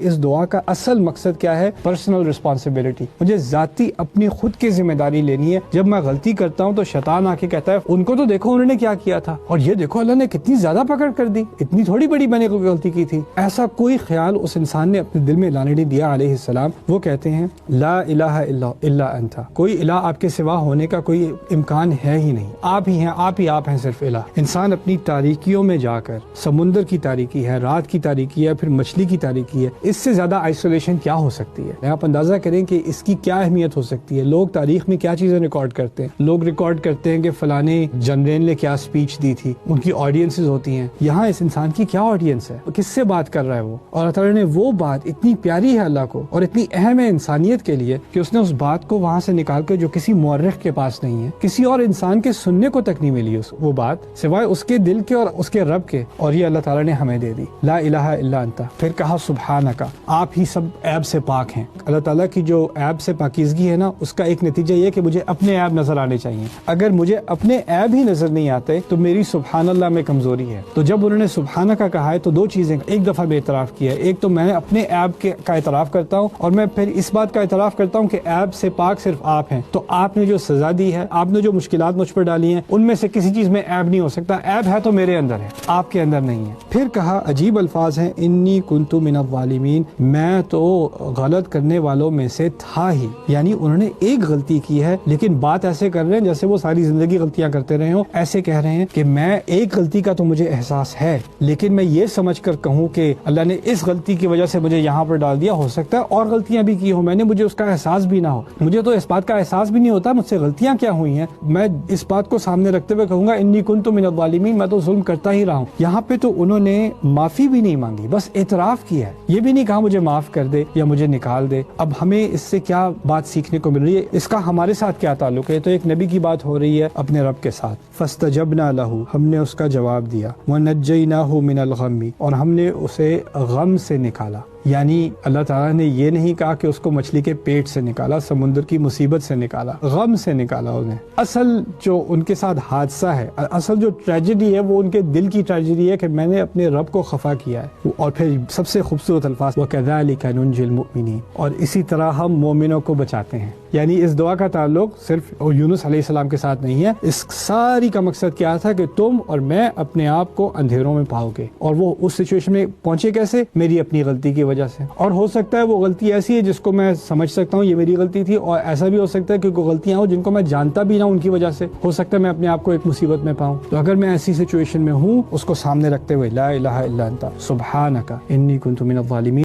اس دعا کا اصل مقصد کیا ہے؟ Personal responsibility. مجھے ذاتی اپنی خود کی ذمہ داری لینی ہے. جب میں غلطی کرتا ہوں تو شیطان آ کے کہتا ہے ان کو تو دیکھو انہوں نے کیا کیا تھا، اور یہ دیکھو اللہ نے کتنی زیادہ پکڑ کر دی، اتنی تھوڑی بڑی میں نے غلطی کی تھی. ایسا کوئی خیال اس انسان نے اپنے دل میں لانے نہیں دیا علیہ السلام. وہ کہتے ہیں لا الہ الا انت، کوئی الہ آپ کے سوا ہونے کا کوئی امکان ہے ہی نہیں، آپ ہی ہیں، آپ ہیں صرف الہ. انسان اپنی تاریکیوں میں جا کر، سمندر کی تاریکی ہے، رات کی تاریکی ہے، پھر مچھلی کی تاریکی ہے، اس سے زیادہ آئسولیشن کیا ہو سکتی ہے؟ آپ اندازہ کریں کہ اس کی کیا اہمیت ہو سکتی ہے. لوگ تاریخ میں کیا چیزیں ریکارڈ کرتے ہیں. لوگ ریکارڈ کرتے ہیں کہ فلانے جنرل نے کیا سپیچ دی تھی، ان کی آڈینسز ہوتی ہیں. یہاں اس انسان کی کیا آڈینس ہے، کس سے بات کر رہا ہے وہ؟ اور اللہ تعالیٰ نے وہ بات اتنی پیاری ہے اللہ کو اور اتنی اہم ہے انسانیت کے لیے کہ اس نے اس بات کو وہاں سے نکال کے، جو کسی مورخ کے پاس نہیں ہے، کسی اور انسان کے سننے کو تک نہیں ملی وہ بات سوائے اس کے دل کے اور اس کے رب کے، اور یہ اللہ تعالیٰ نے ہمیں دے دی. لا الہ الا انت. پھر کہا سبحانک، آپ ہی سب عیب سے پاک ہیں. اللہ تعالیٰ کی جو عیب سے پاکیزگی ہے نا، اس کا ایک نتیجہ یہ کہ مجھے اپنے عیب نظر آنے چاہیے. اگر مجھے اپنے عیب ہی نظر نہیں آتے تو میری سبحان اللہ میں کمزوری ہے. تو جب انہوں نے سبحانک کہا ہے تو دو چیزیں، ایک دفعہ میں اعتراف کیا ہے. ایک تو میں اپنے عیب کا اعتراف کرتا ہوں، اور میں پھر اس بات کا اعتراف کرتا ہوں کہ عیب سے پاک صرف آپ ہیں. تو آپ نے جو سزا دی ہے، آپ نے جو مشکلات مجھ پر ڈالی ہیں، ان میں سے کسی چیز میں عیب نہیں ہو سکتا. عیب ہے تو میرے اندر ہے، آپ کے اندر نہیں ہے. پھر کہا عجیب الفاظ ہیں، انی کنت من الظالمین، میں تو غلط کرنے والوں میں سے تھا ہی. یعنی انہوں نے ایک غلطی کی ہے، لیکن بات ایسے کر رہے ہیں جیسے وہ ساری زندگی غلطیاں کرتے رہے ہوں. ایسے کہہ رہے ہیں کہ میں ایک غلطی کا تو مجھے احساس ہے، لیکن میں یہ سمجھ کر کہوں کہ اللہ نے اس غلطی کی وجہ سے مجھے یہاں پر ڈال دیا، ہو سکتا ہے اور غلطیاں بھی کی ہوں میں نے، مجھے اس کا احساس بھی نہ ہو. مجھے تو اس بات کا احساس بھی نہیں ہوتا مجھ سے غلطیاں کیا ہوئی ہیں. میں اس بات کو سامنے رکھتے ہوئے کہوں گا انی کنت من الظالمین، میں تو ظلم کرتا ہی رہا ہوں. یہاں پہ تو انہوں نے معافی بھی نہیں مانگی، بس اعتراف کیا ہے. یہ بھی نہیں کہا مجھے معاف کر دے یا مجھے نکال دے. اب ہمیں اس سے کیا بات سیکھنے کو مل رہی ہے؟ اس کا ہمارے ساتھ کیا تعلق ہے؟ تو ایک نبی کی بات ہو رہی ہے اپنے رب کے ساتھ. فاستجبنا لہ، ہم نے اس کا جواب دیا. ونجیناہ من الغم، اور ہم نے اسے غم سے نکالا. یعنی اللہ تعالیٰ نے یہ نہیں کہا کہ اس کو مچھلی کے پیٹ سے نکالا، سمندر کی مصیبت سے نکالا، غم سے نکالا انہیں. اصل جو ان کے ساتھ حادثہ ہے، اصل جو ٹریجڈی ہے، وہ ان کے دل کی ٹریجڈی ہے کہ میں نے اپنے رب کو خفا کیا ہے. اور پھر سب سے خوبصورت الفاظ وَكَذَلِكَ نُنْجِي الْمُؤْمِنِينَ، اور اسی طرح ہم مومنوں کو بچاتے ہیں. یعنی اس دعا کا تعلق صرف یونس علیہ السلام کے ساتھ نہیں ہے. اس ساری کا مقصد کیا تھا کہ تم اور میں اپنے آپ کو اندھیروں میں پاؤ گے. اور وہ اس سچویشن میں پہنچے کیسے؟ میری اپنی غلطی کی وجہ سے. اور ہو سکتا ہے وہ غلطی ایسی ہے جس کو میں سمجھ سکتا ہوں یہ میری غلطی تھی، اور ایسا بھی ہو سکتا ہے کہ کوئی غلطیاں ہوں جن کو میں جانتا بھی نہ ہوں، ان کی وجہ سے ہو سکتا ہے میں اپنے آپ کو ایک مصیبت میں پاؤں. تو اگر میں ایسی سچویشن میں ہوں، اس کو سامنے رکھتے ہوئے لا الہ الا انت سبحانک انی کنت من الظالمین